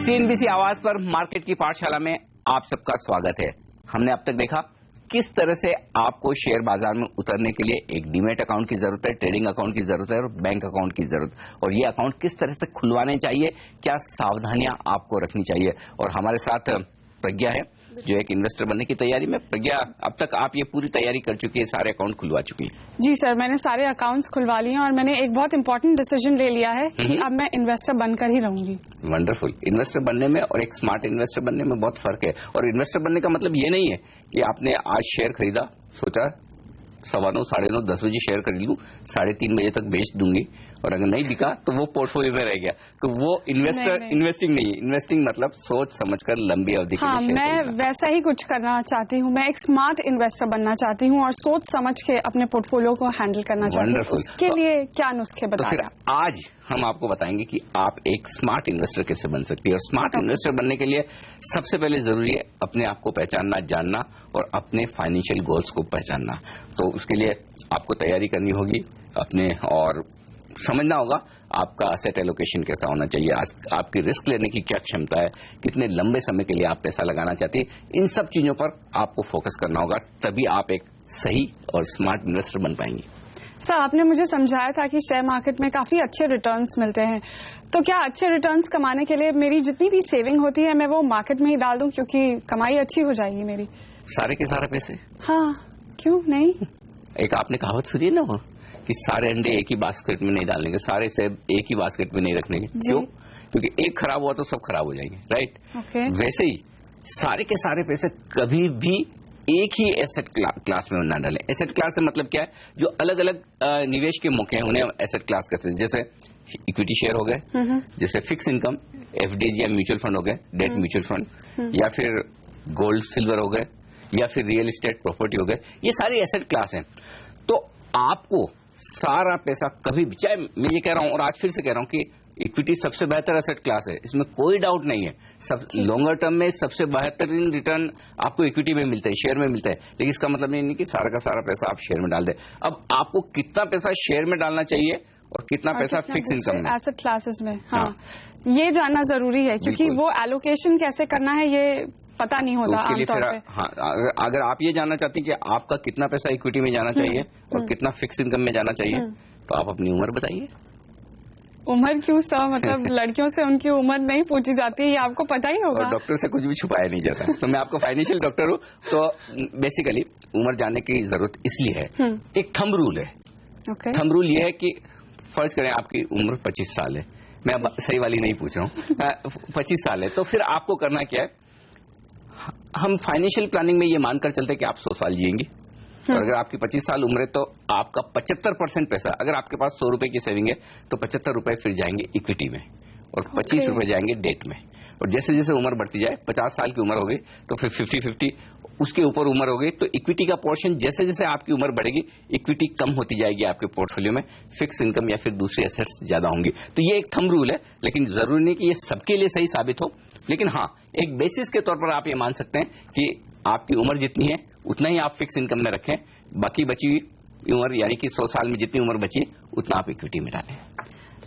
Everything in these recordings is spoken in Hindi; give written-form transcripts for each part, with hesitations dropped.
सीएनबीसी आवाज पर मार्केट की पाठशाला में आप सबका स्वागत है। हमने अब तक देखा किस तरह से आपको शेयर बाजार में उतरने के लिए एक डीमैट अकाउंट की जरूरत है, ट्रेडिंग अकाउंट की जरूरत है और बैंक अकाउंट की जरूरत, और ये अकाउंट किस तरह से खुलवाने चाहिए, क्या सावधानियां आपको रखनी चाहिए। और हमारे साथ प्रज्ञा है जो एक इन्वेस्टर बनने की तैयारी में। प्रज्ञा, अब तक आप ये पूरी तैयारी कर चुकी है, सारे अकाउंट खुलवा चुकी है? जी सर, मैंने सारे अकाउंट्स खुलवा लिए और मैंने एक बहुत इंपॉर्टेंट डिसीजन ले लिया है कि अब मैं इन्वेस्टर बनकर ही रहूंगी। वंडरफुल। इन्वेस्टर बनने में और एक स्मार्ट इन्वेस्टर बनने में बहुत फर्क है। और इन्वेस्टर बनने का मतलब ये नहीं है कि आपने आज शेयर खरीदा, सोचा 9:15, 9:30, 10 बजे शेयर खरीद लूं, 3:30 बजे तक बेच दूंगी और अगर नहीं बिका तो वो पोर्टफोलियो में रह गया। तो वो इन्वेस्टिंग नहीं है। इन्वेस्टिंग मतलब सोच समझकर लंबी अवधि के लिए शेयर मैं वैसा ही कुछ करना चाहती हूँ। मैं एक स्मार्ट इन्वेस्टर बनना चाहती हूँ और सोच समझ के अपने पोर्टफोलियो को हैंडल करना चाहती हूँ। उसके लिए क्या नुस्खे बताएं? तो फिर आज हम आपको बताएंगे कि आप एक स्मार्ट इन्वेस्टर कैसे बन सकती है। और स्मार्ट इन्वेस्टर बनने के लिए सबसे पहले जरूरी है अपने आप को पहचानना, जानना और अपने फाइनेंशियल गोल्स को पहचानना। तो उसके लिए आपको तैयारी करनी होगी अपने, और समझना होगा आपका एसेट एलोकेशन कैसा होना चाहिए, आपकी रिस्क लेने की क्या क्षमता है, कितने लंबे समय के लिए आप पैसा लगाना चाहते हैं। इन सब चीजों पर आपको फोकस करना होगा, तभी आप एक सही और स्मार्ट इन्वेस्टर बन पाएंगे। सर, आपने मुझे समझाया था कि शेयर मार्केट में काफी अच्छे रिटर्न्स मिलते हैं, तो क्या अच्छे रिटर्न्स कमाने के लिए मेरी जितनी भी सेविंग होती है मैं वो मार्केट में ही डाल दूं, क्योंकि कमाई अच्छी हो जाएगी मेरी? सारे के सारे पैसे? हाँ, क्यों नहीं। एक आपने कहावत सुनी है ना वो, कि सारे अंडे एक ही बास्केट में नहीं डालने के, सारे सेब एक ही बास्केट में नहीं रखने के। क्यों? क्योंकि एक खराब हुआ तो सब खराब हो जाएंगे, राइट? वैसे ही सारे के सारे पैसे कभी भी एक ही एसेट क्लास में ना डालें। एसेट क्लास से मतलब क्या है? जो अलग अलग निवेश के मौके हैं उन्हें एसेट क्लास कहते हैं। जैसे इक्विटी शेयर हो गए, जैसे फिक्स इनकम एफडीज या म्यूचुअल फंड हो गए, डेट म्यूचुअल फंड, या फिर गोल्ड सिल्वर हो गए, या फिर रियल एस्टेट प्रॉपर्टी हो गए। ये सारी एसेट क्लास हैं। तो आपको सारा पैसा कभी भी, चाहे मैं ये कह रहा हूं और आज फिर से कह रहा हूं कि इक्विटी सबसे बेहतर एसेट क्लास है, इसमें कोई डाउट नहीं है। सब लॉन्गर टर्म में सबसे बेहतरीन रिटर्न आपको इक्विटी में मिलता है, शेयर में मिलता है। लेकिन इसका मतलब ये नहीं कि सारा का सारा पैसा आप शेयर में डाल दें। अब आपको कितना पैसा शेयर में डालना चाहिए और कितना पैसा फिक्स इनकम में, एसेट क्लासेस में, हाँ, ये जानना जरूरी है, क्योंकि वो एलोकेशन कैसे करना है ये पता नहीं होता आमतौर पे। हाँ, अगर आप ये जानना चाहते हैं कि आपका कितना पैसा इक्विटी में जाना चाहिए और कितना फिक्स इनकम में जाना चाहिए, तो आप अपनी उम्र बताइए। उम्र क्यों सर? मतलब लड़कियों से उनकी उम्र नहीं पूछी जाती, ये आपको पता ही होगा। और डॉक्टर से कुछ भी छुपाया नहीं जाता। तो मैं आपको फाइनेंशियल डॉक्टर हूँ, तो बेसिकली उम्र जानने की जरूरत इसलिए है। एक थंब रूल है। थंब रूल ये है कि फर्ज करें आपकी उम्र 25 साल है, मैं अब सही वाली नहीं पूछ रहा हूँ, 25 साल है, तो फिर आपको करना क्या है? हम फाइनेंशियल प्लानिंग में ये मानकर चलते हैं कि आप 100 साल जिएंगे, और अगर आपकी 25 साल उम्र है तो आपका 75% पैसा, अगर आपके पास 100 रुपए की सेविंग है तो 75 रुपए फिर जाएंगे इक्विटी में और 25 रुपए जाएंगे डेट में। और जैसे जैसे उम्र बढ़ती जाए, 50 साल की उम्र हो गई तो फिर 50-50, उसके ऊपर उम्र हो गई तो इक्विटी का पोर्शन जैसे जैसे आपकी उम्र बढ़ेगी इक्विटी कम होती जाएगी आपके पोर्टफोलियो में, फिक्स इनकम या फिर दूसरी एसेट्स ज्यादा होंगी। तो ये एक थंब रूल है, लेकिन जरूरी नहीं कि ये सबके लिए सही साबित हो। लेकिन हाँ, एक बेसिस के तौर पर आप ये मान सकते हैं कि आपकी उम्र जितनी है उतना ही आप फिक्स इनकम में रखें, बाकी बची हुई उम्र यानी कि 100 साल में जितनी उम्र बची उतना आप इक्विटी में डालें।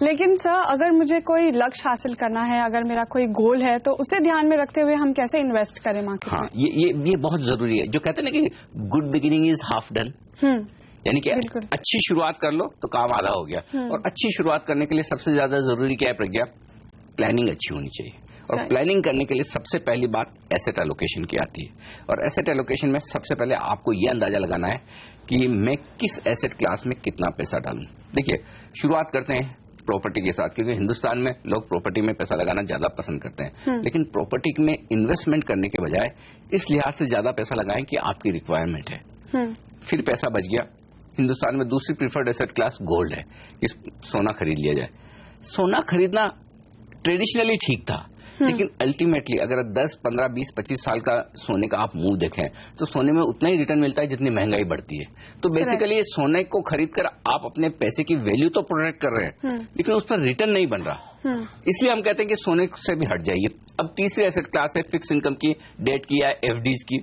लेकिन सर, अगर मुझे कोई लक्ष्य हासिल करना है, अगर मेरा कोई गोल है, तो उसे ध्यान में रखते हुए हम कैसे इन्वेस्ट करें मार्केट में? हाँ, ये बहुत जरूरी है। जो कहते हैं ना कि good beginning is half done, यानी कि अच्छी शुरुआत कर लो तो काम आधा हो गया। और अच्छी शुरुआत करने के लिए सबसे ज्यादा जरूरी क्या है प्रज्ञा? प्लानिंग अच्छी होनी चाहिए। और प्लानिंग करने के लिए सबसे पहली बात एसेट एलोकेशन की आती है। और एसेट एलोकेशन में सबसे पहले आपको यह अंदाजा लगाना है कि मैं किस एसेट क्लास में कितना पैसा डालूं। देखिए, शुरुआत करते हैं प्रॉपर्टी के साथ, क्योंकि हिंदुस्तान में लोग प्रॉपर्टी में पैसा लगाना ज्यादा पसंद करते हैं। लेकिन प्रॉपर्टी में इन्वेस्टमेंट करने के बजाय इस लिहाज से ज्यादा पैसा लगाएं कि आपकी रिक्वायरमेंट है। फिर पैसा बच गया, हिंदुस्तान में दूसरी प्रीफर्ड एसेट क्लास गोल्ड है, सोना खरीद लिया जाए। सोना खरीदना ट्रेडिशनली ठीक था, लेकिन अल्टीमेटली अगर 10, 15, 20, 25 साल का सोने का आप मुंह देखें तो सोने में उतना ही रिटर्न मिलता है जितनी महंगाई बढ़ती है। तो बेसिकली सोने को खरीदकर आप अपने पैसे की वैल्यू तो प्रोटेक्ट कर रहे हैं, लेकिन उस पर रिटर्न नहीं बन रहा। इसलिए हम कहते हैं कि सोने से भी हट जाइए। अब तीसरी एसेट क्लास है फिक्स इनकम की, डेट की या एफडीज की।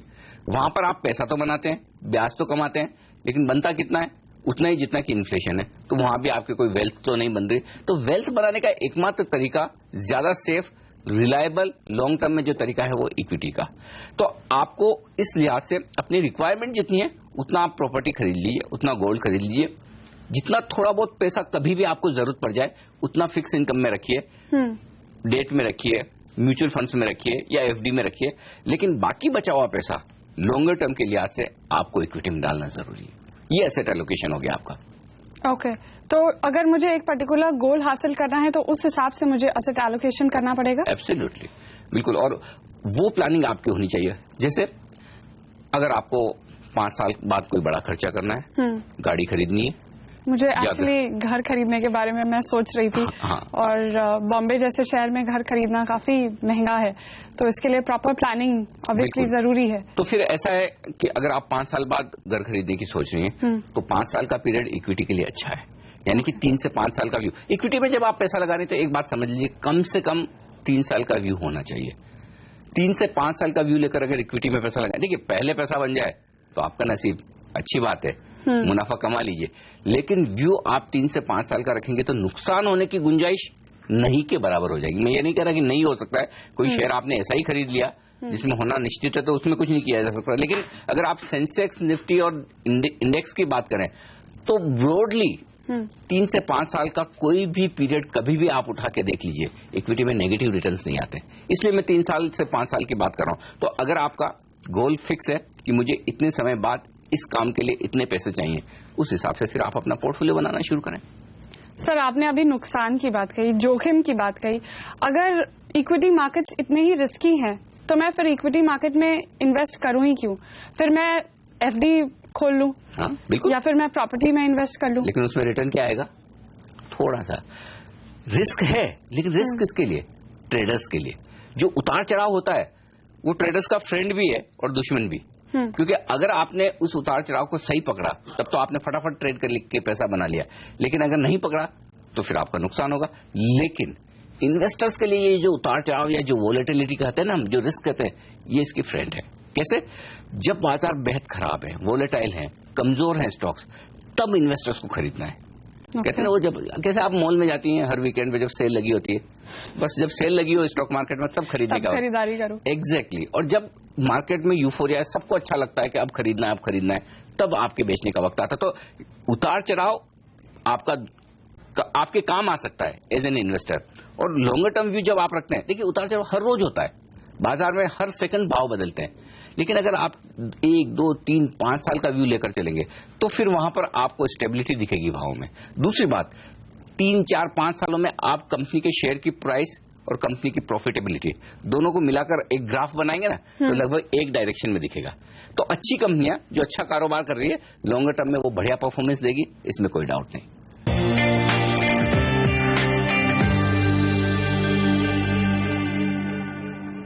वहां पर आप पैसा तो बनाते हैं, ब्याज तो कमाते हैं, लेकिन बनता कितना है? उतना ही जितना कि इन्फ्लेशन है। तो वहां भी आपके कोई वेल्थ तो नहीं बन रही। तो वेल्थ बनाने का एकमात्र तरीका ज्यादा सेफ, रिलायबल लॉन्ग टर्म में जो तरीका है वो इक्विटी का। तो आपको इस लिहाज से अपनी रिक्वायरमेंट जितनी है उतना आप प्रॉपर्टी खरीद लीजिए, उतना गोल्ड खरीद लीजिए, जितना थोड़ा बहुत पैसा कभी भी आपको जरूरत पड़ जाए उतना फिक्स इनकम में रखिए, डेट में रखिए, म्यूचुअल फंड्स में रखिए या एफडी में रखिए, लेकिन बाकी बचा हुआ पैसा लॉन्गर टर्म के लिहाज से आपको इक्विटी में डालना जरूरी है। ये एसेट एलोकेशन हो गया आपका। ओके, तो अगर मुझे एक पर्टिकुलर गोल हासिल करना है तो उस हिसाब से मुझे एसेट एलोकेशन करना पड़ेगा? एब्सोल्युटली, बिल्कुल। और वो प्लानिंग आपकी होनी चाहिए। जैसे अगर आपको 5 साल बाद कोई बड़ा खर्चा करना है, गाड़ी खरीदनी है, मुझे एक्चुअली घर खरीदने के बारे में मैं सोच रही थी। हाँ। और बॉम्बे जैसे शहर में घर खरीदना काफी महंगा है, तो इसके लिए प्रॉपर प्लानिंग ऑब्वियसली जरूरी है। तो फिर ऐसा है कि अगर आप 5 साल बाद घर खरीदने की सोच रही हैं तो 5 साल का पीरियड इक्विटी के लिए अच्छा है, यानी कि 3 से 5 साल का व्यू। इक्विटी में जब आप पैसा लगा रहे हैं तो एक बात समझ लीजिए, कम से कम 3 साल का व्यू होना चाहिए। 3 से 5 साल का व्यू लेकर अगर इक्विटी में पैसा लगा, देखिए पहले पैसा बन जाए तो आपका नसीब, अच्छी बात है, मुनाफा कमा लीजिए, लेकिन व्यू आप 3 से 5 साल का रखेंगे तो नुकसान होने की गुंजाइश नहीं के बराबर हो जाएगी। मैं ये नहीं कह रहा कि नहीं हो सकता है, कोई शेयर आपने ऐसा ही खरीद लिया जिसमें होना निश्चित है तो उसमें कुछ नहीं किया जा सकता, लेकिन अगर आप सेंसेक्स, निफ्टी और इंडेक्स की बात करें तो ब्रॉडली 3 से 5 साल का कोई भी पीरियड कभी भी आप उठा के देख लीजिए, इक्विटी में नेगेटिव रिटर्न्स नहीं आते। इसलिए मैं 3 साल से 5 साल की बात कर रहा हूं। तो अगर आपका गोल फिक्स है कि मुझे इतने समय बाद इस काम के लिए इतने पैसे चाहिए, उस हिसाब से फिर आप अपना पोर्टफोलियो बनाना शुरू करें। सर, आपने अभी नुकसान की बात कही, जोखिम की बात कही। अगर इक्विटी मार्केट्स इतने ही रिस्की हैं तो मैं फिर इक्विटी मार्केट में इन्वेस्ट करूं ही क्यों? फिर मैं एफडी खोल लूं, हाँ, बिल्कुल, या फिर मैं प्रॉपर्टी में इन्वेस्ट कर लूं। लेकिन उसमें रिटर्न क्या आएगा? थोड़ा सा रिस्क है, लेकिन रिस्क किसके लिए? ट्रेडर्स के लिए। जो उतार चढ़ाव होता है वो ट्रेडर्स का फ्रेंड भी है और दुश्मन भी, क्योंकि अगर आपने उस उतार चढ़ाव को सही पकड़ा तब तो आपने फटाफट ट्रेड कर के पैसा बना लिया, लेकिन अगर नहीं पकड़ा तो फिर आपका नुकसान होगा। लेकिन इन्वेस्टर्स के लिए ये जो उतार चढ़ाव या जो वोलेटिलिटी कहते हैं ना, जो रिस्क कहते हैं, ये इसकी फ्रेंड है। कैसे? जब बाजार बेहद खराब है, वोलेटाइल है, कमजोर है स्टॉक्स, तब इन्वेस्टर्स को खरीदना है। कहते हैं ना, वो जब जैसे आप मॉल में जाती हैं हर वीकेंड पे जब सेल लगी होती है, बस जब सेल लगी हो स्टॉक मार्केट में तब खरीदारी करो। एग्जैक्टली। और जब मार्केट में यूफोरिया है, सबको अच्छा लगता है कि अब खरीदना है, अब खरीदना है, तब आपके बेचने का वक्त आता। तो उतार चढ़ाव आपके काम आ सकता है एज एन इन्वेस्टर। और लॉन्गर टर्म व्यू जब आप रखते हैं, देखिए उतार चढ़ाव हर रोज होता है, बाजार में हर सेकंड भाव बदलते हैं, लेकिन अगर आप 1, 2, 3, 5 साल का व्यू लेकर चलेंगे तो फिर वहां पर आपको स्टेबिलिटी दिखेगी भाव में। दूसरी बात, 3, 4, 5 सालों में आप कंपनी के शेयर की प्राइस और कंपनी की प्रॉफिटेबिलिटी दोनों को मिलाकर एक ग्राफ बनाएंगे ना, तो लगभग एक डायरेक्शन में दिखेगा। तो अच्छी कंपनियां जो अच्छा कारोबार कर रही है, लॉन्गर टर्म में वो बढ़िया परफॉर्मेंस देगी, इसमें कोई डाउट नहीं।